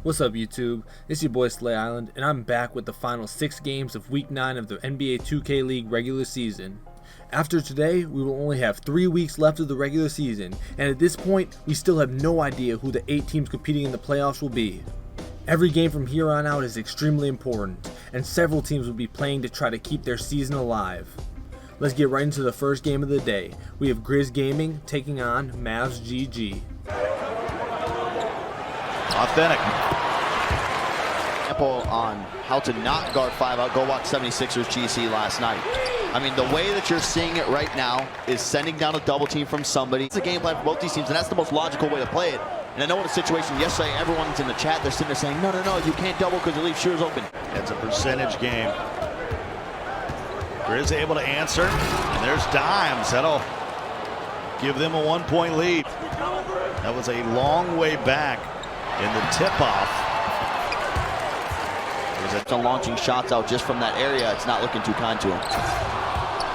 What's up YouTube? It's your boy SlayIsland, and I'm back with the final 6 games of Week 9 of the NBA 2K League regular season. After today, we will only have 3 weeks left of the regular season, and at this point, we still have no idea who the 8 teams competing in the playoffs will be. Every game from here on out is extremely important, and several teams will be playing to try to keep their season alive. Let's get right into the first game of the day. We have Grizz Gaming taking on Mavs GG. Authentic. Example on how to not guard 5 out. Go watch 76ers GC last night. I mean, the way that you're seeing it right now is sending down a double team from somebody. It's a game plan for both these teams, and that's the most logical way to play it. And I know in a situation yesterday, everyone's in the chat, they're sitting there saying, no, you can't double because you leave shooters open. It's a percentage game. Grizz able to answer, and there's Dimes. That'll give them a 1-point lead. That was a long way back in the tip-off. It's launching shots out just from that area. It's not looking too kind to him.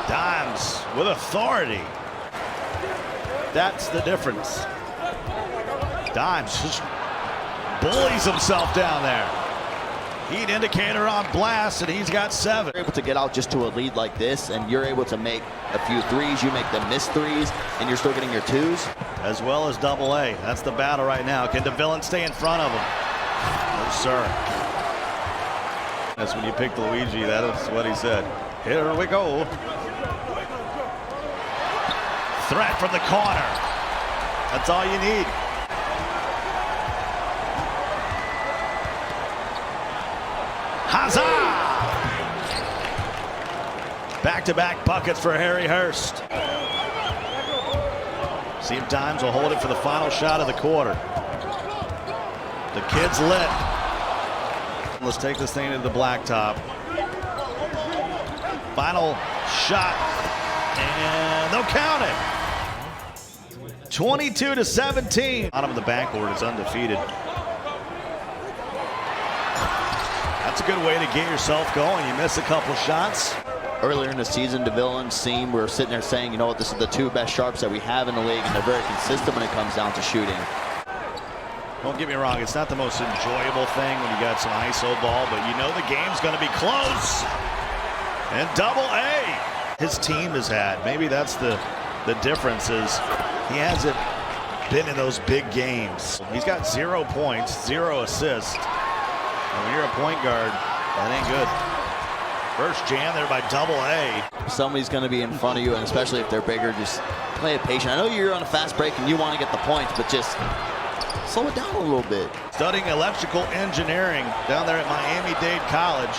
Dimes with authority. That's the difference. Dimes just bullies himself down there. Heat indicator on blast, and he's got 7. You're able to get out just to a lead like this, and you're able to make a few threes. You make them miss threes, and you're still getting your 2s. As well as double A. That's the battle right now. Can DeVillin stay in front of him? No, sir. That's when you picked Luigi. That is what he said. Here we go. Threat from the corner. That's all you need. Huzzah! Back-to-back buckets for Harry Hurst. See if Dimes will hold it for the final shot of the quarter. The kid's lit. Let's take this thing to the blacktop. Final shot, and they'll count it. 22-17. Bottom of the backboard is undefeated. That's a good way to get yourself going. You miss a couple shots. Earlier in the season, DeVillin's team, we were sitting there saying, you know what, this is the 2 best sharps that we have in the league, and they're very consistent when it comes down to shooting. Don't get me wrong, it's not the most enjoyable thing when you got some ISO ball, but you know the game's going to be close. And double A his team has had. Maybe that's the difference is he hasn't been in those big games. He's got 0 points, 0 assists. And when you're a point guard, that ain't good. First jam there by double A. Somebody's going to be in front of you, and especially if they're bigger, just play it patient. I know you're on a fast break and you want to get the points, but just slow it down a little bit. Studying electrical engineering down there at Miami-Dade College.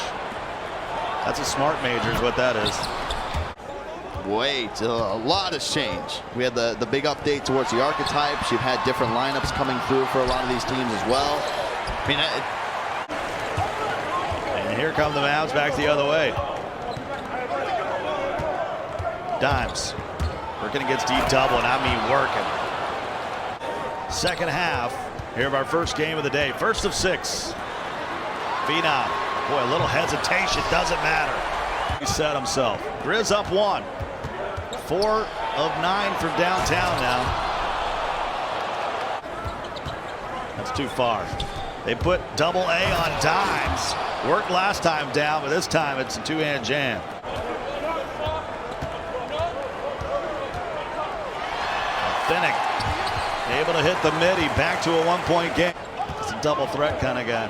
That's a smart major is what that is. Wait, a lot has changed. We had the big update towards the archetypes. You've had different lineups coming through for a lot of these teams as well. I mean, and here come the Mavs back the other way. Dimes working against D-double, and I mean working. Second half here of our first game of the day. First of 6. Phenom. Boy, a little hesitation. Doesn't matter. He set himself. Grizz up 1. 4 of 9 from downtown now. That's too far. They put double A on Dimes. Worked last time down, but this time it's a 2-hand jam. Authentic. Able to hit the midi, back to a 1-point game. It's a double threat kind of guy.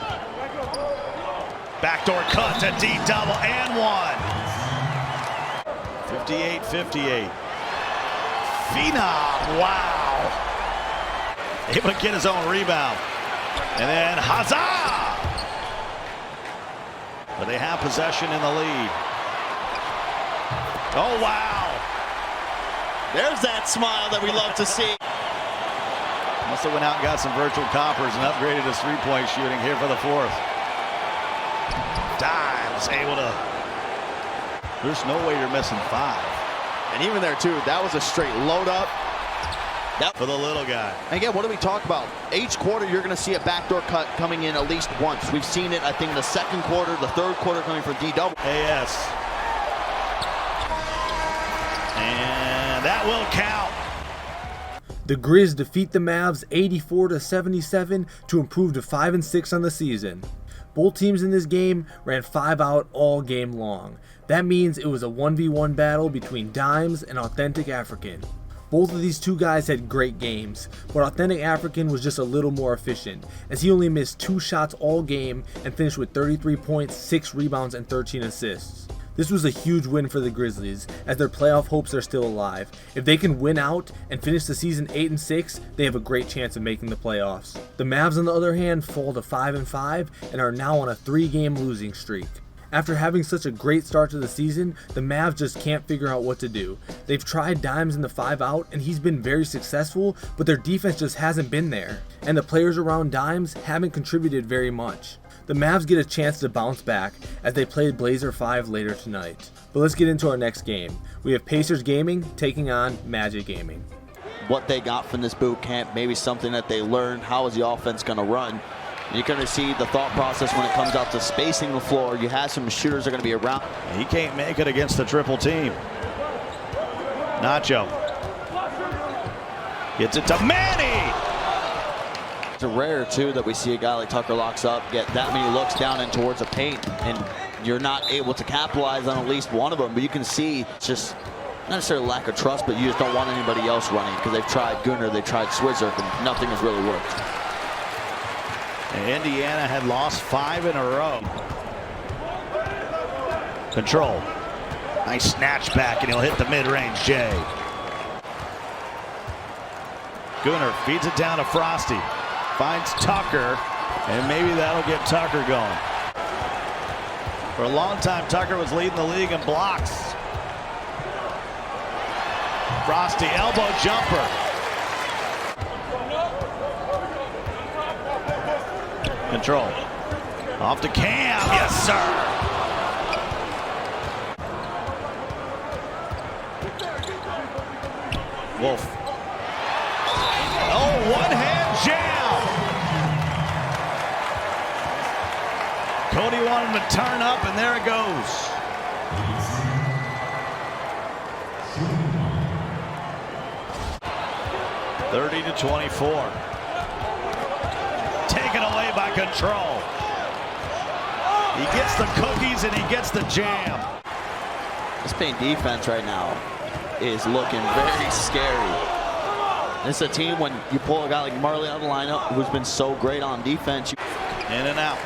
Backdoor cut to D-double and 1. 58-58. Phenom, wow. Able to get his own rebound. And then huzzah! But they have possession in the lead. Oh, wow. There's that smile that we love to see. Must have went out and got some virtual coppers and upgraded his 3-point shooting here for the 4th. Dimes able to. There's no way you're missing 5. And even there too, that was a straight load up. For the little guy. And again, what do we talk about? Each quarter, you're going to see a backdoor cut coming in at least once. We've seen it, I think, in the 2nd quarter, the 3rd quarter coming from D-double. AS. And that will count. The Grizz defeat the Mavs 84-77 to improve to 5-6 on the season. Both teams in this game ran 5 out all game long. That means it was a 1v1 battle between Dimes and Authentic African. Both of these two guys had great games, but Authentic African was just a little more efficient, as he only missed 2 shots all game and finished with 33 points, 6 rebounds, and 13 assists. This was a huge win for the Grizzlies, as their playoff hopes are still alive. If they can win out and finish the season 8-6, they have a great chance of making the playoffs. The Mavs, on the other hand, fall to 5-5 and are now on a 3-game losing streak. After having such a great start to the season, the Mavs just can't figure out what to do. They've tried Dimes in the 5-out and he's been very successful, but their defense just hasn't been there. And the players around Dimes haven't contributed very much. The Mavs get a chance to bounce back as they play Blazer 5 later tonight. But let's get into our next game. We have Pacers Gaming taking on Magic Gaming. What they got from this boot camp, maybe something that they learned, how is the offense going to run? You're going to see the thought process when it comes out to spacing the floor. You have some shooters that are going to be around. He can't make it against the triple team. Nacho gets it to Manny. It's rare too that we see a guy like Tucker locks up, get that many looks down and towards the paint, and you're not able to capitalize on at least one of them. But you can see it's just not necessarily lack of trust, but you just don't want anybody else running, because they've tried Gunnar, they've tried Switzer, and nothing has really worked. And Indiana had lost 5 in a row. Control. Nice snatch back, and he'll hit the mid-range J. Gunnar feeds it down to Frosty. Finds Tucker, and maybe that'll get Tucker going. For a long time, Tucker was leading the league in blocks. Frosty, elbow jumper. Control. Off to Cam. Yes, sir. Wolf. Oh, one-hand jam. Cody wanted him to turn up, and there it goes. (30-24). Taken away by Control. He gets the cookies and he gets the jam. This Spain defense right now is looking very scary. It's a team, when you pull a guy like Marley out of the lineup, who's been so great on defense. In and out.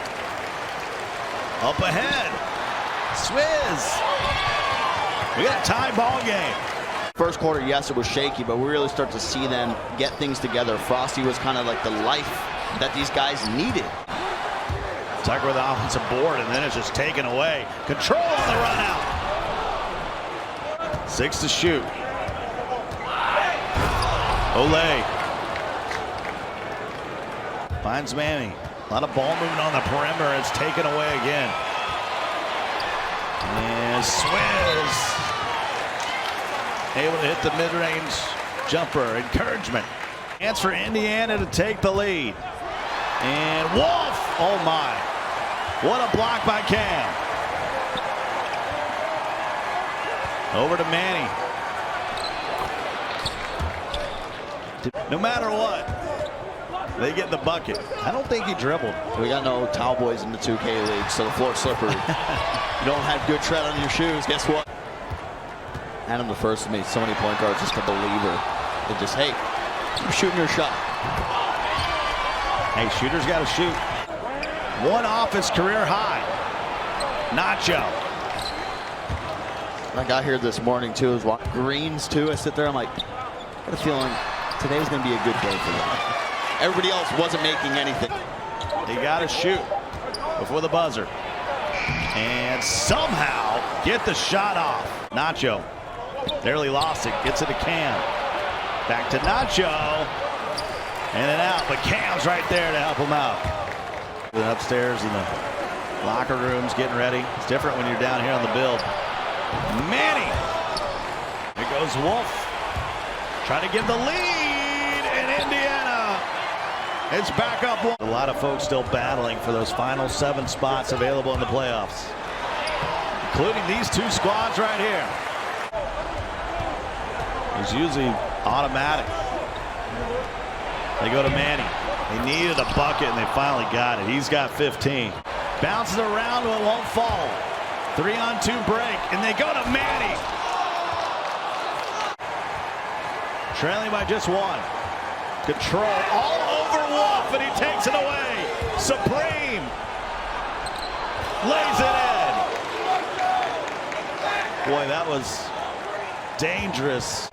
Up ahead. Swizz. We got a tie ball game. First quarter, yes, it was shaky, but we really start to see them get things together. Frosty was kind of like the life that these guys needed. Tucker with the offensive board, and then it's just taken away. Control on the run out. 6 to shoot. Olay finds Manny. A lot of ball movement on the perimeter. It's taken away again. And Swizz able to hit the mid-range jumper. Encouragement. Chance for Indiana to take the lead. And Wolf. Oh my. What a block by Cam. Over to Manny. No matter what, they get the bucket. I don't think he dribbled. We got no towel boys in the 2K league, so the floor's slippery. You don't have good tread on your shoes, guess what? Adam the First made so many point guards just a believer. They just, hey, keep shooting your shot. Hey, shooters got to shoot. One off his career high. Nacho. I got here this morning too. Is what Greens too. I sit there. I'm like, I got a feeling today's gonna be a good day for them. Everybody else wasn't making anything. They got to shoot before the buzzer, and somehow get the shot off. Nacho barely lost it. Gets it to Cam. Back to Nacho. In and out, but Cam's right there to help him out. Upstairs in the locker rooms getting ready. It's different when you're down here on the build. Manny. There goes Wolf. Trying to give the lead in Indiana. It's back up. A lot of folks still battling for those final 7 spots available in the playoffs, including these 2 squads right here. It's usually automatic. They go to Manny. They needed a bucket, and they finally got it. He's got 15. Bounces around, but it won't fall. 3-on-2 break, and they go to Manny. Trailing by just one. Control all over Wolf, and he takes it away. Supreme lays it in. Boy, that was dangerous.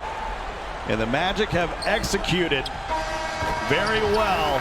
And the Magic have executed very well.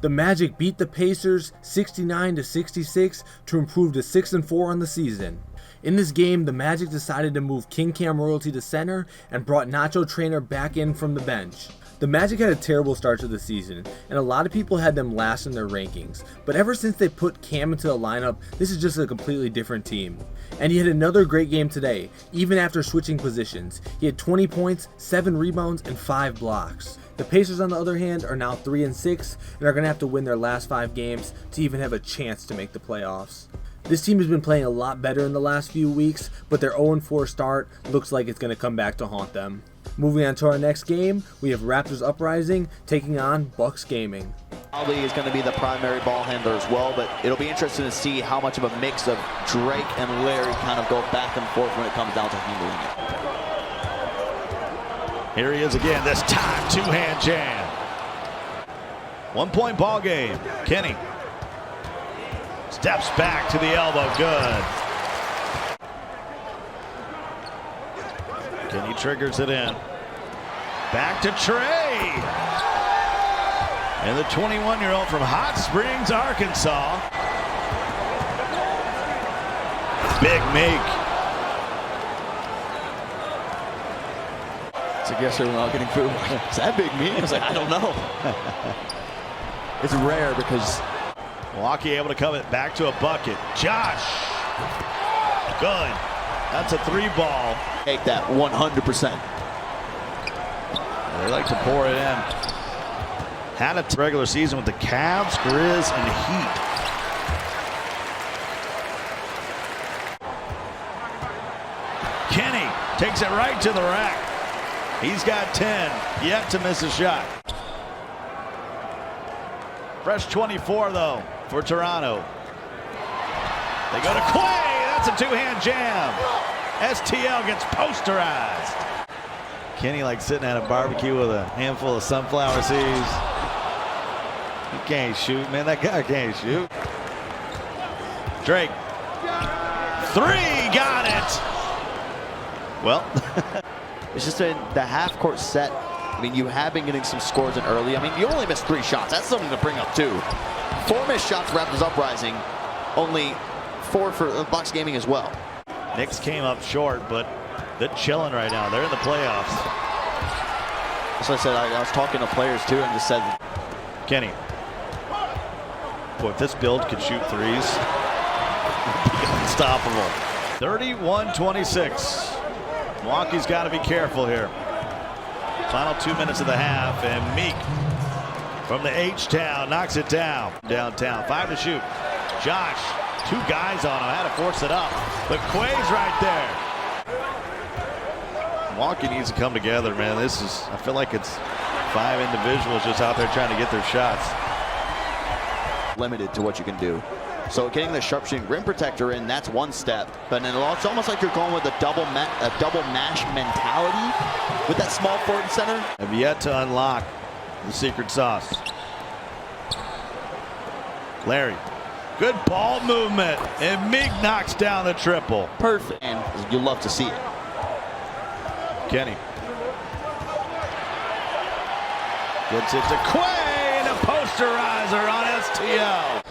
The Magic beat the Pacers 69-66 to improve to 6-4 on the season. In this game, the Magic decided to move King Cam Royalty to center and brought Nacho Trainer back in from the bench. The Magic had a terrible start to the season, and a lot of people had them last in their rankings, but ever since they put Cam into the lineup, this is just a completely different team. And he had another great game today, even after switching positions. He had 20 points, 7 rebounds, and 5 blocks. The Pacers, on the other hand, are now 3-6 and are going to have to win their last 5 games to even have a chance to make the playoffs. This team has been playing a lot better in the last few weeks, but their 0-4 start looks like it's going to come back to haunt them. Moving on to our next game, we have Raptors Uprising taking on Bucks Gaming. Ali is going to be the primary ball handler as well, but it'll be interesting to see how much of a mix of Drake and Larry kind of go back and forth when it comes down to handling it. Here he is again, this time two-hand jam. 1-point ball game. Kenny steps back to the elbow, good. Kenny triggers it in. Back to Trey. And the 21-year-old from Hot Springs, Arkansas. Big Meek. So I guess we're not getting food. Is that Big Meek? I was like, I don't know. It's rare because Milwaukee able to come it back to a bucket. Josh. Good. That's a 3-ball. Take that 100%. They like to pour it in. Had a regular season with the Cavs, Grizz, and Heat. Kenny takes it right to the rack. He's got 10, yet to miss a shot. Fresh 24, though, for Toronto. They go to Quay. That's a two-hand jam. STL gets posterized. Kenny like sitting at a barbecue with a handful of sunflower seeds. He can't shoot, man. That guy can't shoot. Drake. 3, got it. Well, it's just the half-court set. I mean, you have been getting some scores in early. I mean, you only missed 3 shots. That's something to bring up, too. 4 missed shots, Raptors Uprising. Only 4 for Bucks Gaming as well. Knicks came up short, but they're chilling right now. They're in the playoffs. That's what I said. I was talking to players, too, and just said, Kenny. Boy, if this build could shoot threes, unstoppable. 31-26. Milwaukee's got to be careful here. Final 2 minutes of the half, and Meek from the H-Town knocks it down. Downtown, 5 to shoot. Josh, 2 guys on him, had to force it up. But Quay's right there. Milwaukee needs to come together, man. I feel like it's 5 individuals just out there trying to get their shots. Limited to what you can do. So getting the sharpshooting rim protector in, that's one step. But then it's almost like you're going with a double mash mentality with that small forward center. Have yet to unlock the secret sauce. Larry, good ball movement, and Meek knocks down the triple. Perfect, and you love to see it. Kenny gets it to Quay, and a posterizer on STL.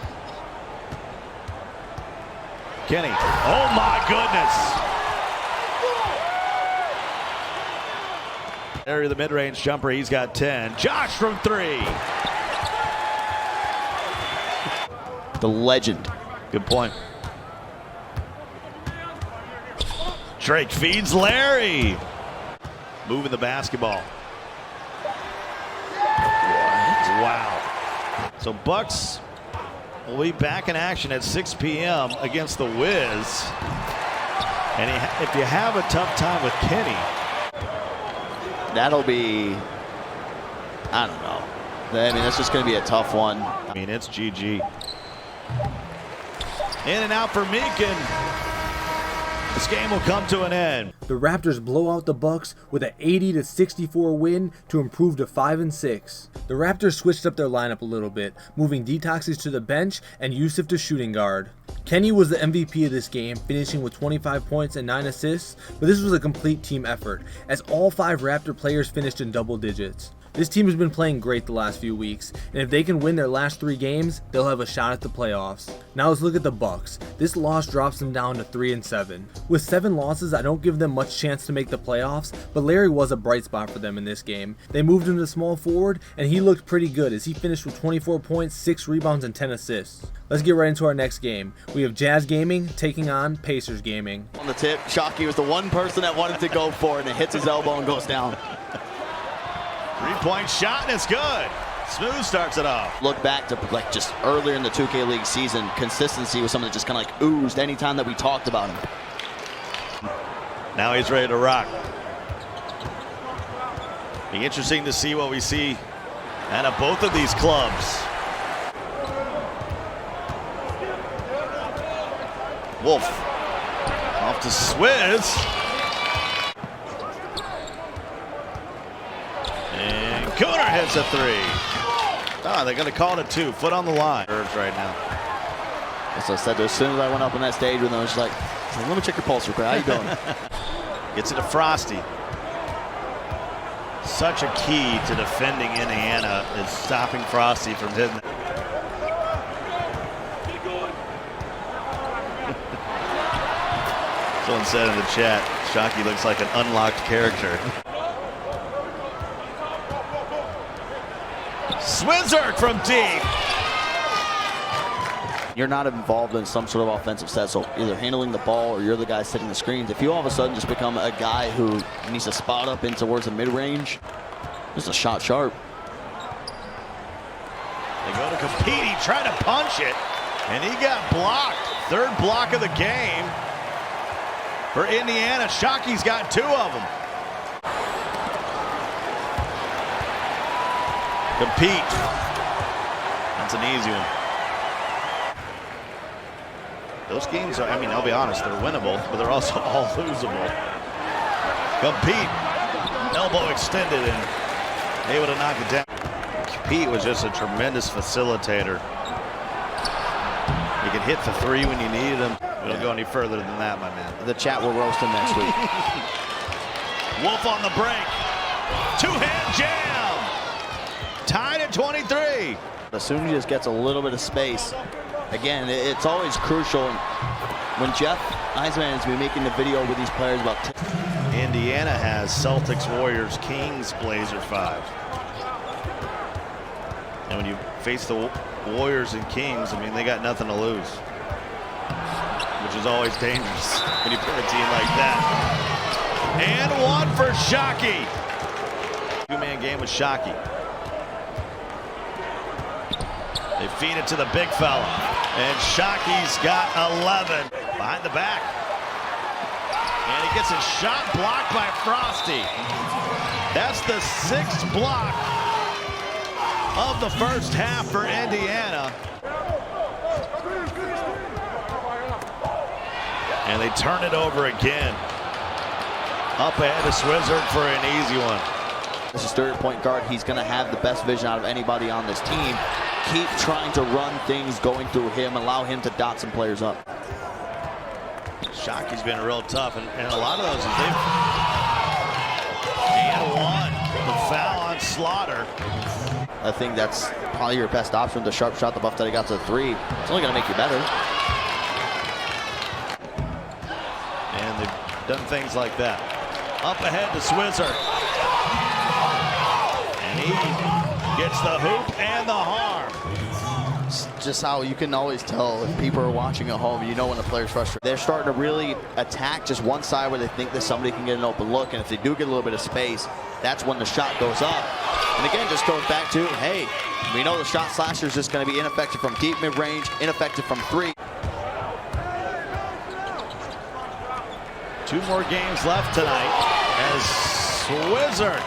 Kenny, oh my goodness. Area the mid-range jumper, he's got 10. Josh from 3. The legend. Good point. Drake feeds Larry. Moving the basketball. Wow. So Bucks will be back in action at 6 p.m. against the Wiz. And if you have a tough time with Kenny, that'll be I don't know. I mean, that's just going to be a tough one. I mean, it's GG. In and out for Meekin. This game will come to an end. The Raptors blow out the Bucks with an 80-64 win to improve to 5-6. The Raptors switched up their lineup a little bit, moving Detoxes to the bench and Yusuf to shooting guard. Kenny was the MVP of this game, finishing with 25 points and 9 assists, but this was a complete team effort, as all 5 Raptor players finished in double digits. This team has been playing great the last few weeks, and if they can win their last 3 games, they'll have a shot at the playoffs. Now let's look at the Bucks. This loss drops them down to 3-7. With 7 losses, I don't give them much chance to make the playoffs, but Larry was a bright spot for them in this game. They moved him to small forward, and he looked pretty good as he finished with 24 points, 6 rebounds, and 10 assists. Let's get right into our next game. We have Jazz Gaming taking on Pacers Gaming. On the tip, Shockey was the one person that wanted to go for it, and it hits his elbow and goes down. 3-point shot, and it's good. Smooth starts it off. Look back to like just earlier in the 2K League season, consistency was something that just kind of like oozed anytime that we talked about him. Now he's ready to rock. Be interesting to see what we see out of both of these clubs. Wolf off to Swizz. And Cooner hits a 3. Ah, they're going to call it a 2. Foot on the line. Right now. As I said, as soon as I went up on that stage with them, I was like, let me check your pulse real quick. How you doing? Gets it to Frosty. Such a key to defending Indiana is stopping Frosty from hitting it. Someone said in the chat, Shockey looks like an unlocked character. Swizzard from deep. You're not involved in some sort of offensive set, so either handling the ball or you're the guy setting the screens. If you all of a sudden just become a guy who needs to spot up in towards the mid-range, just a shot sharp. They go to compete, he tried to punch it, and he got blocked. 3rd block of the game for Indiana. Shockey's got 2 of them. Compete. That's an easy one. Those games are, I mean, I'll be honest, they're winnable, but they're also all losable. Compete. Elbow extended and able to knock it down. Compete was just a tremendous facilitator. He could hit for 3 when you needed him. We don't go any further than that, my man. The chat will roast him next week. Wolf on the break. 2-hand jam. Tied at 23. As soon as he just gets a little bit of space, again, it's always crucial when Jeff Eisman is making the video with these players about. Indiana has Celtics, Warriors, Kings, Blazer 5. And when you face the Warriors and Kings, I mean, they got nothing to lose, which is always dangerous when you play a team like that. And 1 for Shockey. 2-man game with Shockey. They feed it to the big fella. And Shockey's got 11 behind the back. And he gets a shot blocked by Frosty. That's the 6th block of the first half for Indiana. And they turn it over again. Up ahead to Swizzard for an easy one. This is 3rd point guard. He's going to have the best vision out of anybody on this team. Keep trying to run things going through him, allow him to dot some players up. Shockey's been real tough, and a lot of those is they've. And 1. The foul on Slaughter. I think that's probably your best option. The sharp shot, the buff that he got to the 3. It's only going to make you better. And they've done things like that. Up ahead to Swizzer. And he gets the hoop and the harm. It's just how you can always tell if people are watching at home, you know when the player's frustrated. They're starting to really attack just one side where they think that somebody can get an open look, and if they do get a little bit of space, that's when the shot goes up. And again, just goes back to, hey, we know the shot slasher is just going to be ineffective from deep mid-range, ineffective from 3. 2 more games left tonight as Swizzard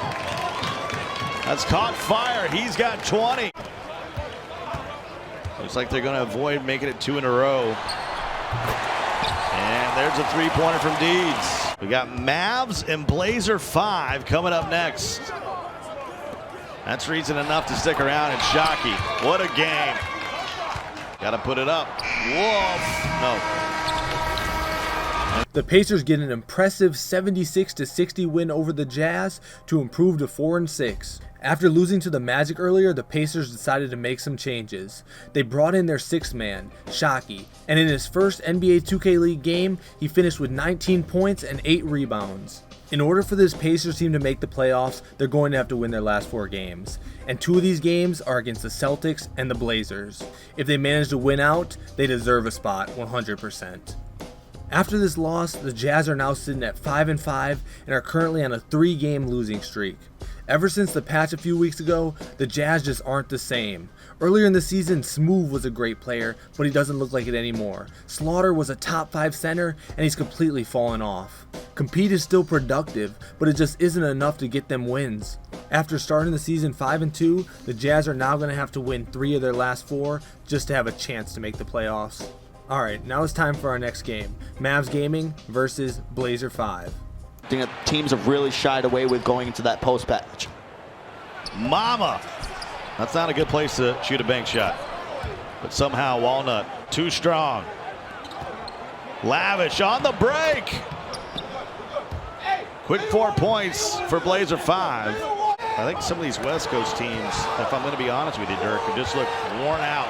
That's caught fire. He's got 20. Looks like they're going to avoid making it 2 in a row. And there's a three-pointer from Deeds. We got Mavs and Blazer 5 coming up next. That's reason enough to stick around. And Shockey, what a game. Got to put it up. Woof. No. The Pacers get an impressive 76-60 win over the Jazz to improve to 4-6. After losing to the Magic earlier, the Pacers decided to make some changes. They brought in their sixth man, Shockey, and in his first NBA 2K League game, he finished with 19 points and 8 rebounds. In order for this Pacers team to make the playoffs, they're going to have to win their last 4 games. And 2 of these games are against the Celtics and the Blazers. If they manage to win out, they deserve a spot 100%. After this loss, the Jazz are now sitting at 5-5 and are currently on a 3-game losing streak. Ever since the patch a few weeks ago, the Jazz just aren't the same. Earlier in the season, Smooth was a great player, but he doesn't look like it anymore. Slaughter was a top 5 center, and he's completely fallen off. Compete is still productive, but it just isn't enough to get them wins. After starting the season 5-2, the Jazz are now going to have to win 3 of their last 4 just to have a chance to make the playoffs. Alright, now it's time for our next game. Mavs Gaming versus Blazer 5. I think that teams have really shied away with going into that post patch. Mama. That's not a good place to shoot a bank shot. But somehow Walnut too strong. Lavish on the break. Quick 4 points for Blazer 5. I think some of these West Coast teams, if I'm going to be honest with you, Dirk, just look worn out.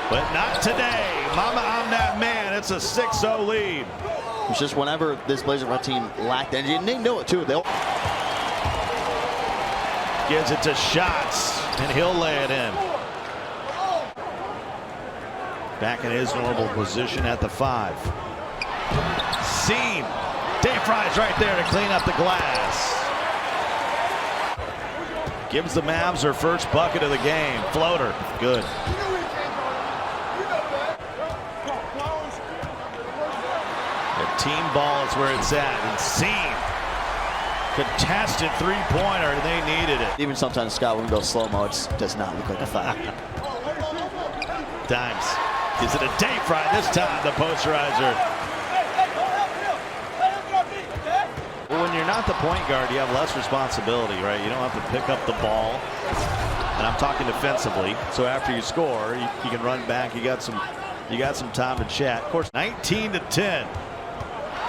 But not today. Mama, I'm that man. It's a 6-0 lead. It's just whenever this Blazer team lacked energy, and they know it too. They'll gives it to Shots, and he'll lay it in. Back in his normal position at the 5. Seam. Dayfry's right there to clean up the glass. Gives the Mavs their first bucket of the game. Floater. Good. Team ball is where it's at. And Seam. Contested three-pointer. They needed it. Even sometimes, Scott, when we go slow-mo, it does not look like a foul. Dimes. Is it a Dayfry this time? The posterizer. Well, when you're not the point guard, you have less responsibility, right? You don't have to pick up the ball. And I'm talking defensively. So after you score, you can run back. You got some time to chat. Of course, 19-10.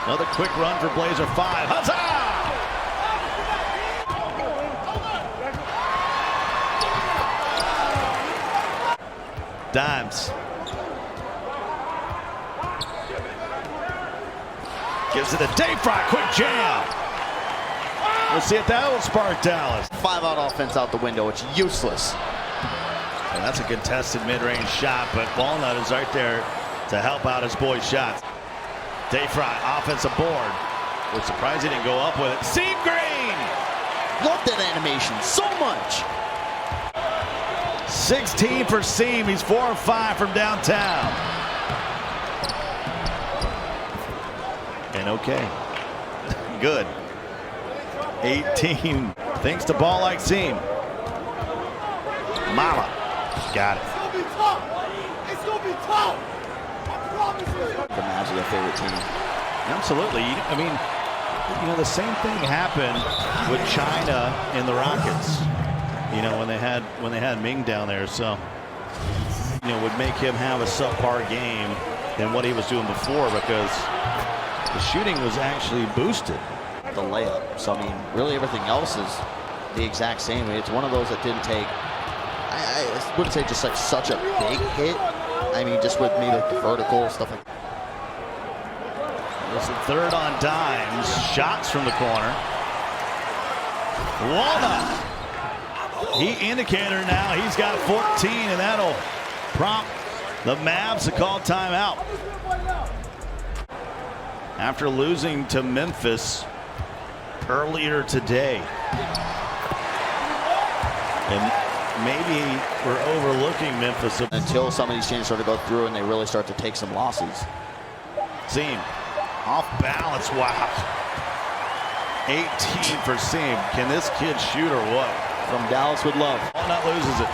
Another quick run for Blazer 5. Huzzah! Dimes. Gives it a Dayfry. Quick jam. We'll see if that will spark Dallas. 5-out offense out the window. It's useless. And that's a contested mid-range shot, but Walnut is right there to help out his boys' shots. Dayfry, offensive board. We're surprised he didn't go up with it. Seam Green! Love that animation so much. 16 for Seam. He's 4 of 5 from downtown. And okay. Good. 18. Thanks to ball like Seam. Mama. Got it. It's gonna be tough. It's gonna be tough. I promise you. The Mavs are their favorite team. Absolutely. I mean, you know, the same thing happened with China and the Rockets. You know, when they had Ming down there, so you know, would make him have a subpar game than what he was doing before because the shooting was actually boosted. The layup. So I mean, really everything else is the exact same. I mean, it's one of those that didn't take. I wouldn't say just like such a big hit. I mean, just with maybe like the vertical stuff like. It's the third on Dimes. Shots from the corner. Walnut. He indicator now. He's got 14, and that'll prompt the Mavs to call timeout. After losing to Memphis earlier today. And maybe we're overlooking Memphis. Until some of these changes start to go through and they really start to take some losses. Seam. Off balance. Wow. 18 for Seam. Can this kid shoot or what? from Dallas with love. Walnut loses it.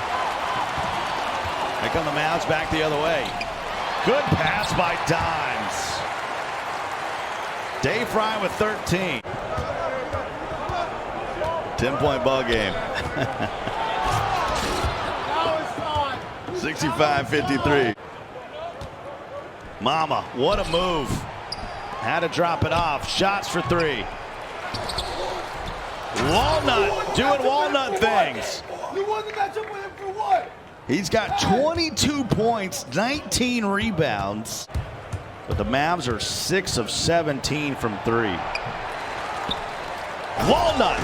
Here come the Mavs back the other way. Good pass by Dimes. Dave Fry with 13. 10-point ball game. 65-53. Mama, what a move. Had to drop it off. Shots for three. Walnut doing Walnut things. You won the matchup with him for what? He's got 22 points, 19 rebounds. But the Mavs are 6 of 17 from three. Walnut,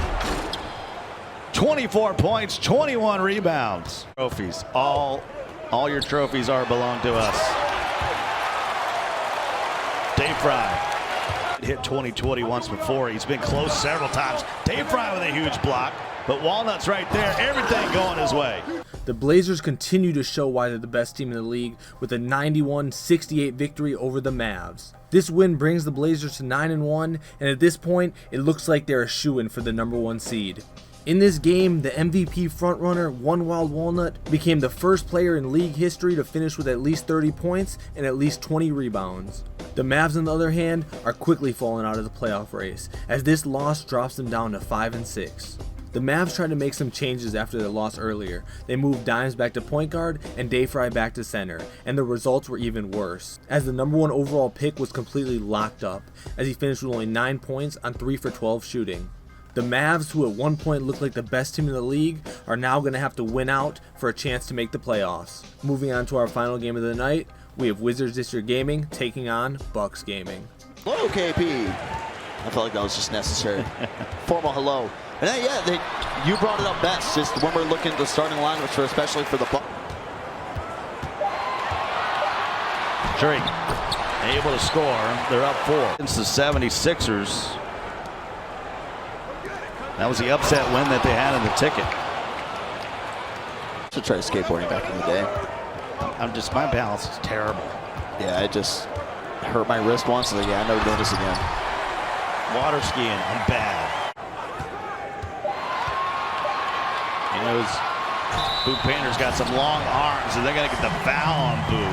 24 points, 21 rebounds. Trophies, all your trophies belong to us. Dave Fry hit 20-20 once before. He's been close several times. Dave Fry with a huge block, but Walnut's right there. Everything going his way. The Blazers continue to show why they're the best team in the league with a 91-68 victory over the Mavs. This win brings the Blazers to 9-1, and at this point, it looks like they're a shoo-in for the #1 seed. In this game, the MVP frontrunner, One Wild Walnut, became the first player in league history to finish with at least 30 points and at least 20 rebounds. The Mavs, on the other hand, are quickly falling out of the playoff race, as this loss drops them down to 5-6. The Mavs tried to make some changes after their loss earlier. They moved Dimes back to point guard and Dave Fry back to center, and the results were even worse, as the #1 overall pick was completely locked up, as he finished with only 9 points on 3 for 12 shooting. The Mavs, who at one point looked like the best team in the league, are now going to have to win out for a chance to make the playoffs. Moving on to our final game of the night, we have Wizards District Gaming taking on Bucks Gaming. Hello, KP. I felt like that was just necessary. Formal hello. And you brought it up best, just when we're looking at the starting lineups, especially for the Bucks. Drake able to score. They're up 4. Against the 76ers. That was the upset win that they had in the ticket. To try skateboarding back in the day. My balance is terrible. Yeah, I just hurt my wrist once, and yeah, I'm never doing this again. Water skiing, I'm bad. He knows Boo Painter's got some long arms, and they're going to get the foul on Boo.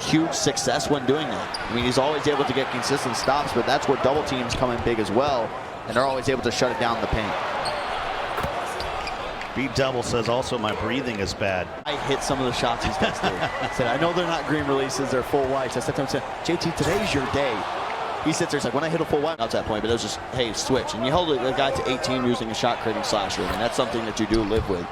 Huge success when doing that. I mean, he's always able to get consistent stops, but that's where double teams come in big as well, and they're always able to shut it down in the paint. B-Double says also my breathing is bad. I hit some of the shots he's tested. I said, I know they're not green releases, they're full whites. I said to him, JT, today's your day. He sits there, he's like, when I hit a full white, not to that point, but it was just, hey, switch. And you held a guy to 18 using a shot creating slasher, and that's something that you do live with.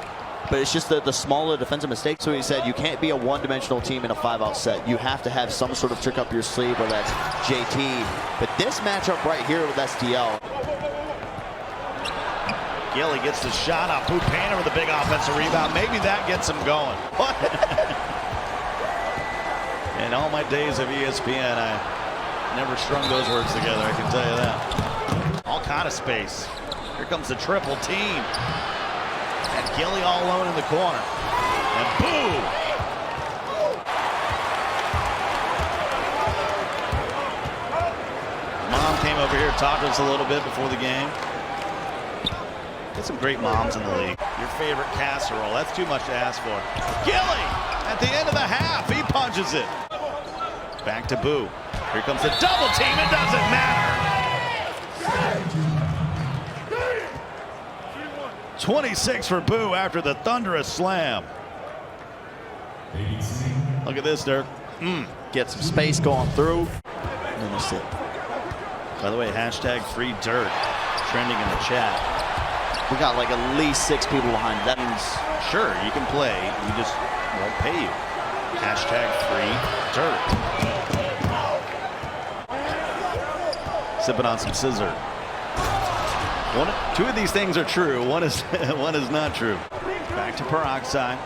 But it's just the smaller defensive mistakes. So he said, you can't be a one-dimensional team in a 5-out set. You have to have some sort of trick up your sleeve, whether that's JT. But this matchup right here with STL. Gilly gets the shot off. Boo Painter with a big offensive rebound. Maybe that gets him going. What? In all my days of ESPN, I never strung those words together, I can tell you that. All kind of space. Here comes the triple team. And Gilly all alone in the corner. And boom! Mom came over here, talked to us a little bit before the game. Got some great moms in the league. Your favorite casserole, that's too much to ask for. Gilly! At the end of the half, he punches it. Back to Boo. Here comes the double team, it doesn't matter. 26 for Boo after the thunderous slam. Look at this, Dirk. Get some space going through. And then that's it. By the way, hashtag free Dirk trending in the chat. We got like at least 6 people behind. That means sure, you can play. We just won't pay you. Hashtag free Dirk. Sipping on some scissor. Two of these things are true. One is not true. Back to Peroxide.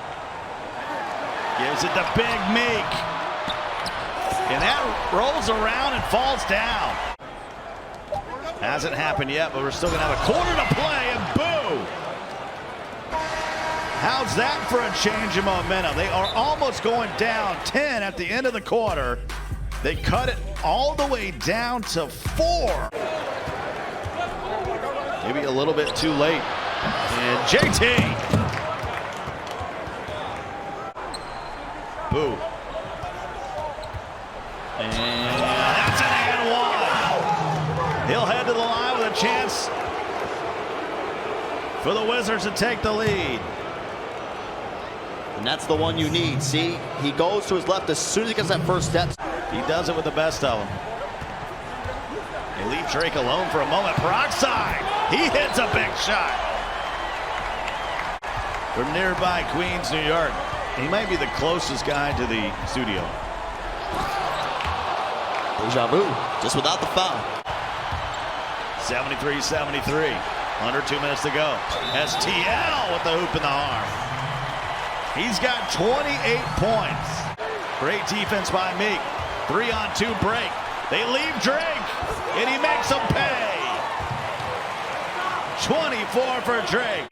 Gives it to Big Meek. And that rolls around and falls down. Hasn't happened yet, but we're still going to have a quarter to play, and boo! How's that for a change of momentum? They are almost going down 10 at the end of the quarter. They cut it all the way down to 4. Maybe a little bit too late. And JT Boo. And that's an and one. He'll head to the line with a chance for the Wizards to take the lead. And that's the one you need. See, he goes to his left as soon as he gets that first step. He does it with the best of them. They leave Drake alone for a moment. Peroxide, he hits a big shot from nearby Queens, New York. He might be the closest guy to the studio. Deja vu, just without the foul. 73-73, under 2 minutes to go. STL with the hoop in the arm. He's got 28 points. Great defense by Meek. 3-on-2 break. They leave Drake, and he makes them pay. 24 for Drake.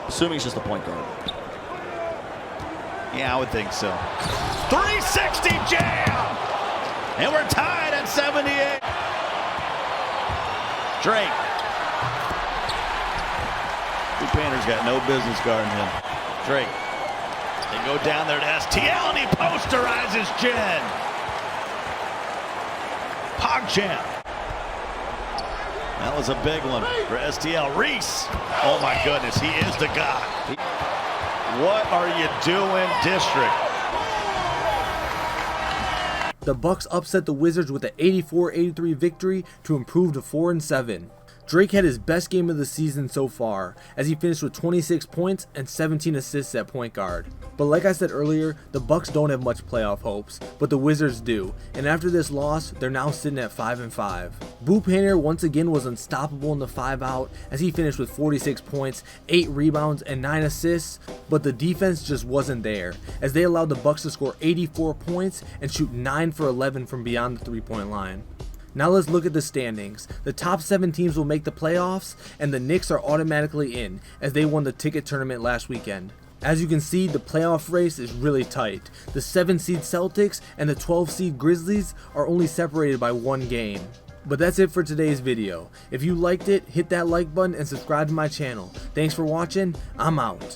Assuming he's just a point guard. Yeah, I would think so. 360 jam! And we're tied at 78. Drake. Blue Panthers got no business guarding him. Drake. They go down there to STL, and he posterizes Jen. PogChamp. That was a big one for STL. Reese. Oh my goodness, he is the guy. What are you doing, District? The Bucks upset the Wizards with an 84-83 victory to improve to 4-7. Drake had his best game of the season so far, as he finished with 26 points and 17 assists at point guard. But like I said earlier, the Bucks don't have much playoff hopes, but the Wizards do, and after this loss, they're now sitting at 5-5. Blue Panther once again was unstoppable in the 5-out, as he finished with 46 points, 8 rebounds, and 9 assists, but the defense just wasn't there, as they allowed the Bucks to score 84 points and shoot 9 for 11 from beyond the three-point line. Now let's look at the standings. The top 7 teams will make the playoffs, and the Knicks are automatically in, as they won the ticket tournament last weekend. As you can see, the playoff race is really tight. The 7-seed Celtics and the 12-seed Grizzlies are only separated by 1 game. But that's it for today's video. If you liked it, hit that like button and subscribe to my channel. Thanks for watching. I'm out.